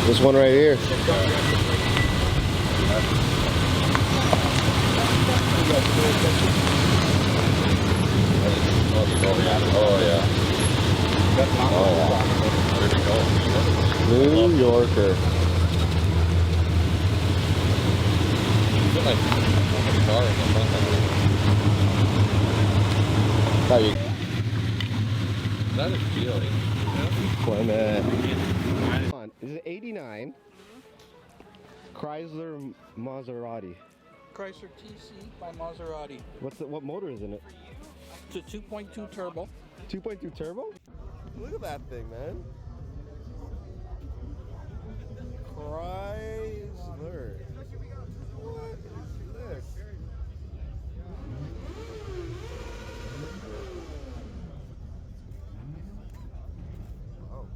This one right here. Oh yeah. New Yorker. That is feeling. This is 89 Chrysler Maserati. Chrysler TC by Maserati. What motor is in it? It's a 2.2 turbo. 2.2 turbo? Look at that thing, man. Chrysler. What is this? Oh.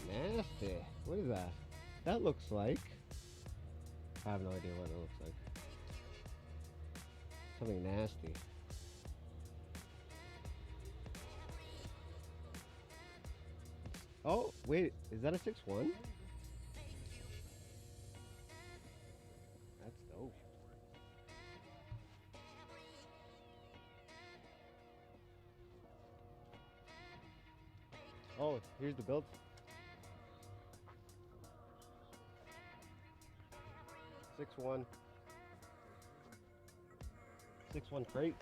Nasty. What is that? That looks like... I have no idea what it looks like. Something nasty. Oh, wait. Is that a 6.1? That's dope. Oh, here's the build. 6.1. 6.1 crate.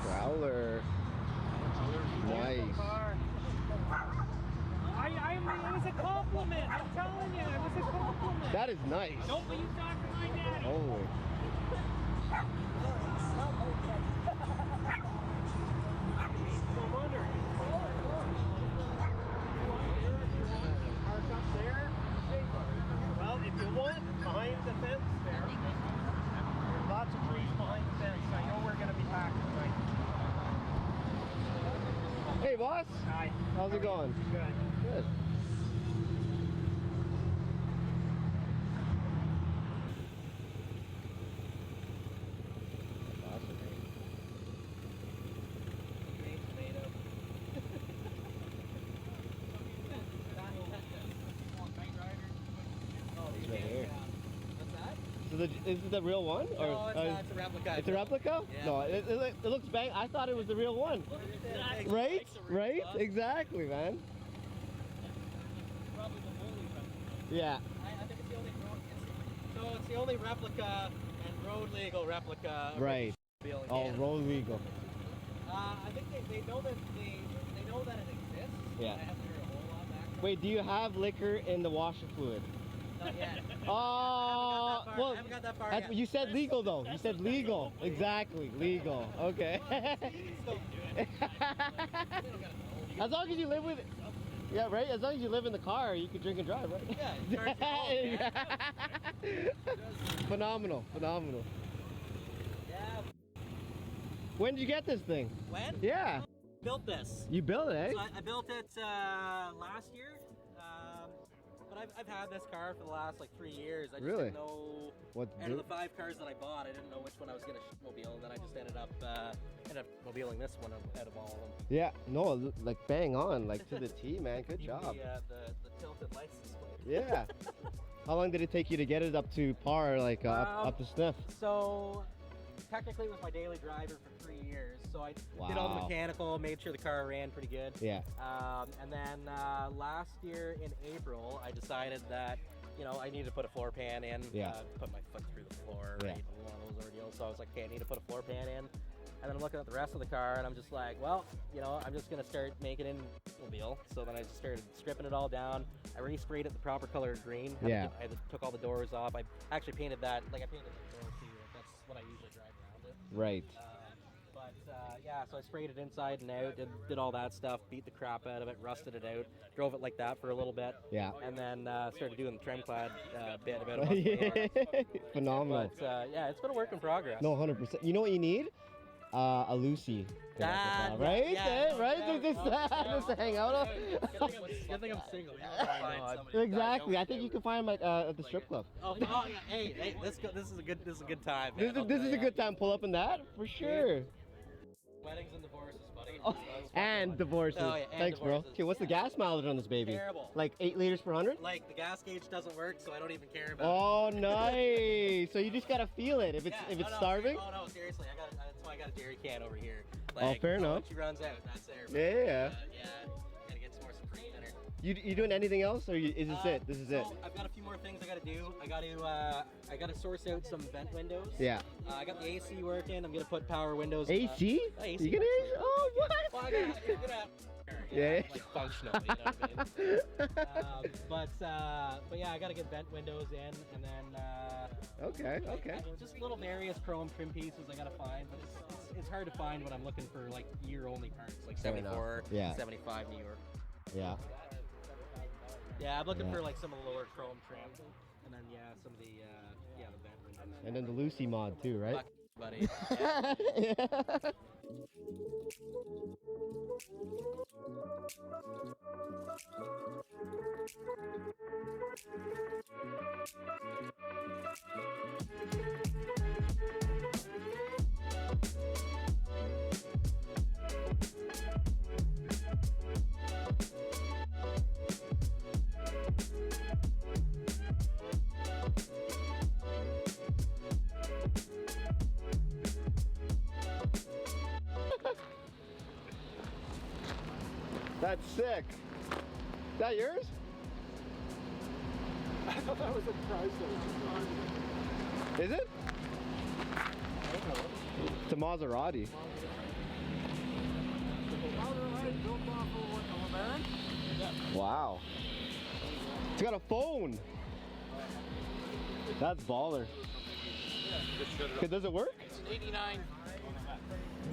Growler. Nice. It was a compliment. I'm telling you, it was a compliment. That is nice. Don't you talk to my daddy. Holy. Well, if you want, behind the fence there, there's lots of trees behind the fence. I know we're going to be back tonight. Hey, boss. Hi. How's it going? Good. Good. Is it the real one? Or, no, it's a replica. It's a replica? Yeah. No, it looks bang. I thought it was the real one. Right? Right? Exactly, man. Probably the only replica. Yeah. I think it's the only so it's the only replica and road legal replica. Of Right. Oh, road legal. I think they know that they know that it exists. Yeah. I haven't heard a whole lot back. Wait, do you have liquor in the washer fluid? Not yet. Oh, I well, haven't got that far that's, yet. you said legal though. You said legal. Exactly, legal. Okay. As long as you live with, yeah, right. As long as you live in the car, you can drink and drive, right? Yeah. Phenomenal, phenomenal. Yeah. When did you get this thing? When? Yeah. Built this. You built it, eh? So I built it last year. But I've had this car for the last like 3 years. I just Really? didn't know. What? Out of the 5 cars that I bought, I didn't know which one I was gonna mobile, and then I just ended up mobiling this one out of all of them. Yeah. No, like bang on, like to the T, man. Good job. The tilted license plate. Yeah. How long did it take you to get it up to par, like up to sniff? So technically it was my daily driver for 3 years. So I did all the Wow. mechanical, made sure the car ran pretty good. Yeah. And then last year in April, I decided that, you know, I needed to put a floor pan in. Yeah. Put my foot through the floor, Yeah. right? One of those ordeals. So I was like, okay, I need to put a floor pan in. And then I'm looking at the rest of the car, and I'm just like, well, you know, I'm just gonna start making it in mobile. So then I just started stripping it all down. I resprayed it the proper color of green. Yeah. I took all the doors off. I actually painted that, like I painted the door too. Like that's what I usually drive around it. Right. Yeah, so I sprayed it inside and out, did all that stuff, beat the crap out of it, rusted it out, drove it like that for a little bit. Yeah. And then started doing the trim clad bit about a month later. Phenomenal. But yeah, it's been a work in progress. No, 100%. You know what you need? A Lucy. Ah, right? yeah, Eh, no right? doubt, Just, no doubt. just to hang out on. Good thing I'm single. You know, find somebody. Exactly. I think you can find them at the strip club. Oh yeah. Hey, this is a good time. This Man. is a good time. Pull up in that for sure. Weddings and divorces, buddy. Oh, and divorces. Oh, yeah, and Thanks, bro. divorces. Okay, what's the gas mileage on this baby? Terrible. Like 8 liters per 100? Like the gas gauge doesn't work, so I don't even care about it. Oh, nice. So you just gotta feel it. If it's starving. Oh no, seriously, that's why I got a dairy can over here. Fair enough. When she runs out, that's there. Yeah. Yeah. Gotta get some more Supreme dinner. You doing anything else, or is this it? This is it. So I've got a few more things I gotta do. I gotta source out some vent windows. Yeah. I got the AC working. I'm gonna put power windows. AC? AC You gonna AC? Oh, what? Well, I gotta Yeah. like functional, you know what I mean? But yeah, I gotta get vent windows in, and then Okay. just little various chrome trim pieces I gotta find, but it's hard to find when I'm looking for like year only parts, like Fair enough. 74, Yeah. 75 New York. Yeah. Yeah, I'm looking Yeah. for like some of the lower chrome trim, and then some of the the vent windows. And then the Lucy mod too, right? Fuck, buddy. Yeah. Yeah. That's sick. Is that yours? I thought that was a Chrysler. Is it? It's a Maserati. Wow. It's got a phone. That's baller. Okay, does it work? It's an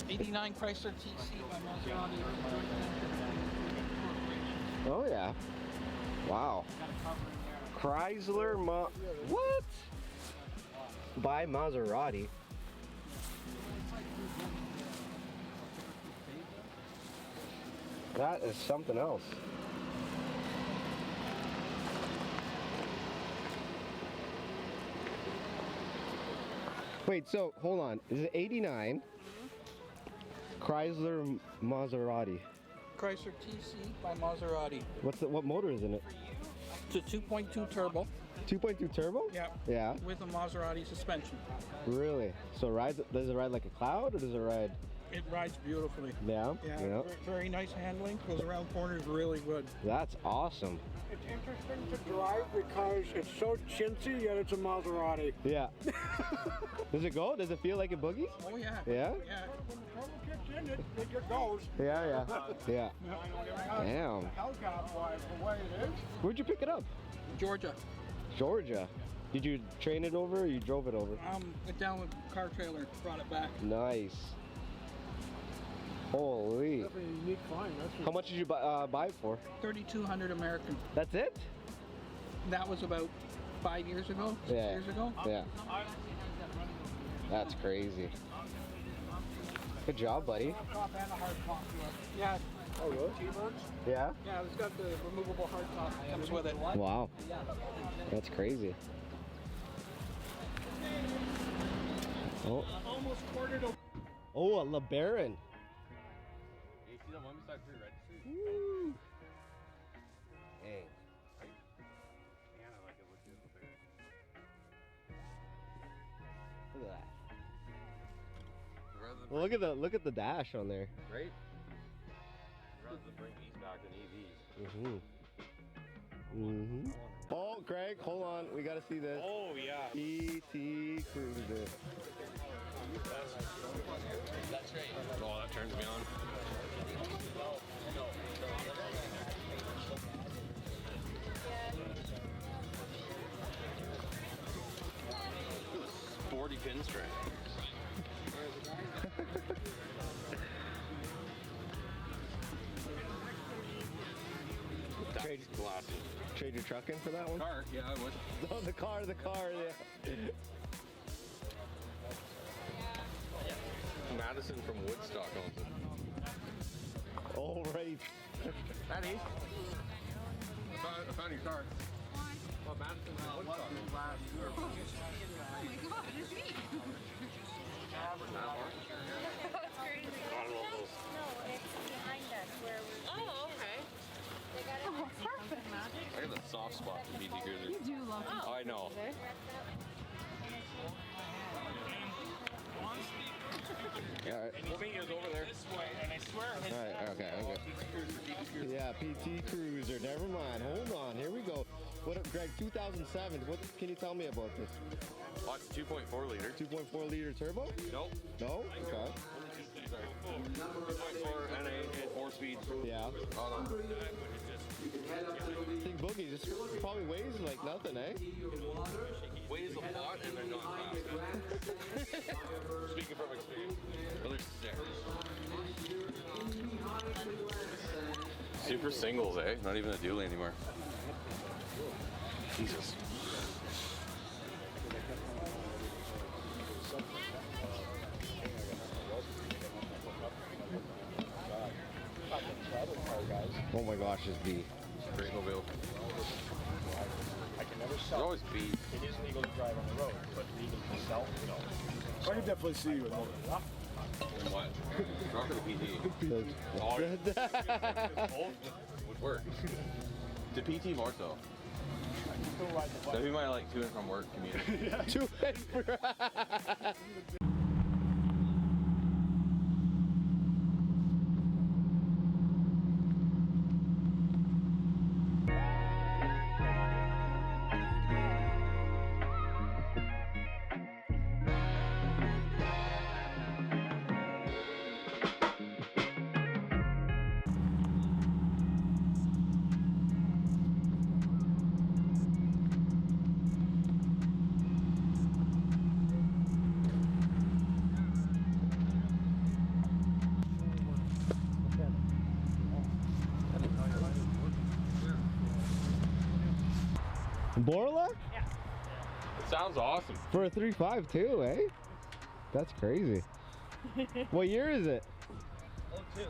89 Chrysler TC by Maserati. Oh yeah. Wow. Chrysler what? By Maserati. That is something else. Wait, so hold on. Is it 89? Chrysler Maserati. Chrysler TC by Maserati. What motor is in it? It's a 2.2 turbo. 2.2 turbo? Yeah. Yeah. With a Maserati suspension. Really? So does it ride like a cloud, or does it ride? It rides beautifully. Yeah. Yeah. Very nice handling. Goes around corners really good. That's awesome. It's interesting to drive because it's so chintzy, yet it's a Maserati. Yeah. Does it go? Does it feel like it boogies? Oh yeah. Yeah? Yeah. When the turbo kicks in, it goes. Yeah. Yeah. Damn. Hellcat-wise, the way it is. Where'd you pick it up? Georgia. Georgia. Did you train it over, or you drove it over? Went down with car trailer, brought it back. Nice. Holy. Definitely a unique find, that's for How much did you buy it for? 3,200 American. That's it? That was about 5 years ago, 6 Yeah. years ago. Yeah. That's crazy. Good job, buddy. top and a hard top to it. Yeah. Oh, really? T-Birds? Yeah? Yeah, it's got the removable hard top that comes with it. Wow. That's crazy. Oh. Almost quartered a... Oh, a LeBaron. You see that one beside free registry? Woo. Dang. Yeah, I like it looking at the bear. Look at that. Well, look at the dash on there. Right? Rather than bring these back than EVs. Oh, Greg, hold on. We gotta see this. Oh, yeah. PT Cruiser. Oh, that turns me on. Sporty pinstripe. Trade, Glassy. trade your truck in for that one? Car, yeah, I would. Oh, the car, yeah. Madison from Woodstock owns it. All right. Daddy. I found your car. Well, Madison from Woodstock. Oh my god, it's me. That's crazy. I love those. No, it's behind us where we're. Oh, okay. They got it. Oh, perfect. I got a soft spot for BT Cruiser. You do love it. I know. Yeah, all right. We'll meet you over there. This way, and I swear. All right, okay. Yeah, PT Cruiser. Never mind. Hold on. Here we go. What, Greg? 2007. What can you tell me about this? Oh, it's 2.4 liter. 2.4 liter turbo? Nope. No. Okay. 2.4 NA and 4 speed. Yeah. Auto. I think Boogie just probably weighs like nothing, eh? Weighs a lot and they're not fast. Speaking from experience. But they're sick. Super singles, eh? Not even a dually anymore. Jesus. Oh my gosh, this B. Great mobile. I can never There's sell. always speed. It is legal to drive on the road, but legal to sell, no. I can definitely see you with all that. And what? Rock or the PT? Oh, would work. The PT more so. Still ride the bike. That'd be my like to and from work commute. Two Borla? It sounds awesome. For a 3.5 too, eh? That's crazy. What year is it? 02.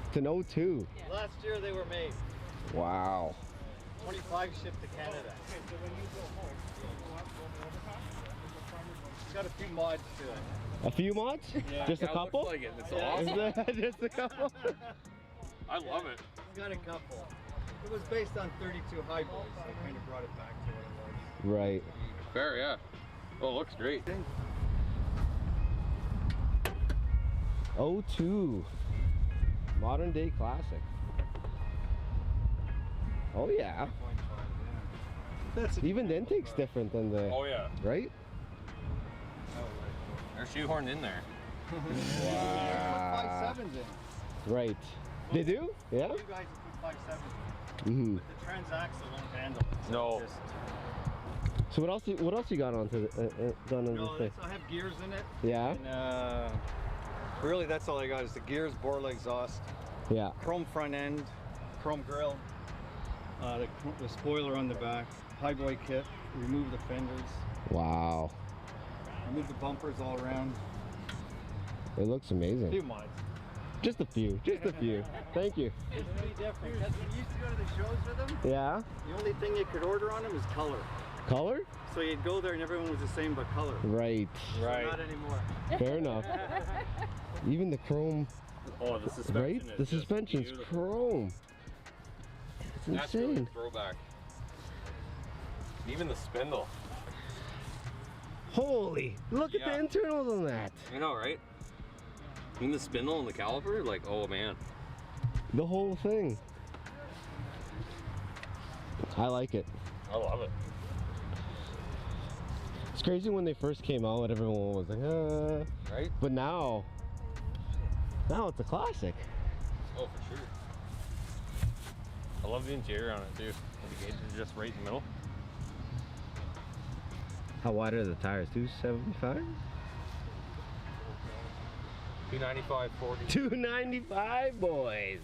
It's an 02. Last year they were made. Wow. 25 shipped to Canada. It's got a few mods to it. A few mods? Just a Yeah, it couple? looks like it. It's Is awesome. that just a couple? I love it. It's got a couple. It was based on 32 hybrids. They kind of brought it back to what it was. Right. Fair, yeah. Well, it looks great. 02. Modern day classic. Oh yeah. Even the intake's different than the, Oh yeah. right? They're shoehorned in there. Wow. 5.7s in. Right. They do? Yeah? You guys put 5.7s Mm-hmm. in. The transaxle won't handle it. So No. just- So what else you got onto the, done on No, this thing? I have gears in it. Yeah? And really that's all I got is the gears, Borla exhaust, Yeah. chrome front end, chrome grille, the spoiler on the back, high boy kit, remove the fenders, Wow. remove the bumpers all around. It looks amazing. Few mods. Just a few. Just a few. Thank you. It's really different because when you used to go to the shows with them, Yeah? the only thing you could order on them is color. Color? So you'd go there and everyone was the same but color. Right. So not anymore. Fair enough. Even the chrome, Oh, the suspension. right? The suspension's chrome. It's That's really insane. a throwback. Even the spindle. Holy! Look at Yeah. the internals on that. You know, right? And the spindle and the caliper, like, oh man. The whole thing. I like it. I love it. It's crazy when they first came out, everyone was like, Right? but now it's a classic. Oh, for sure. I love the interior on it too. The gauges are just right in the middle. How wide are the tires? 275? 295, 40. 295, boys.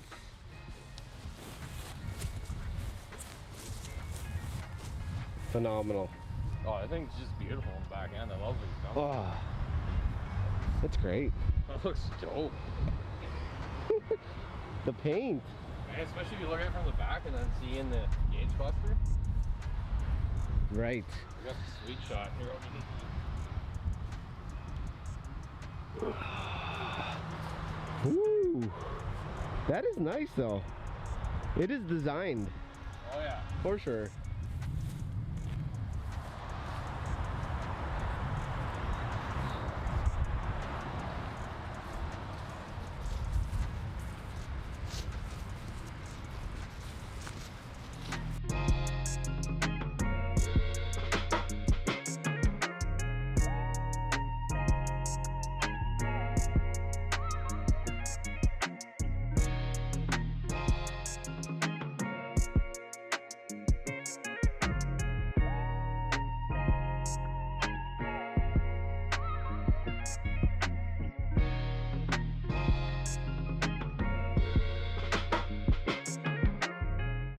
Phenomenal. Oh, I think it's just beautiful on the back end. I love these guns. Oh, that's great. That looks dope. The paint. And especially if you look at it from the back and then seeing the gauge cluster. Right. We got the sweet shot here Woo. That is nice though. It is designed. Oh yeah. For sure.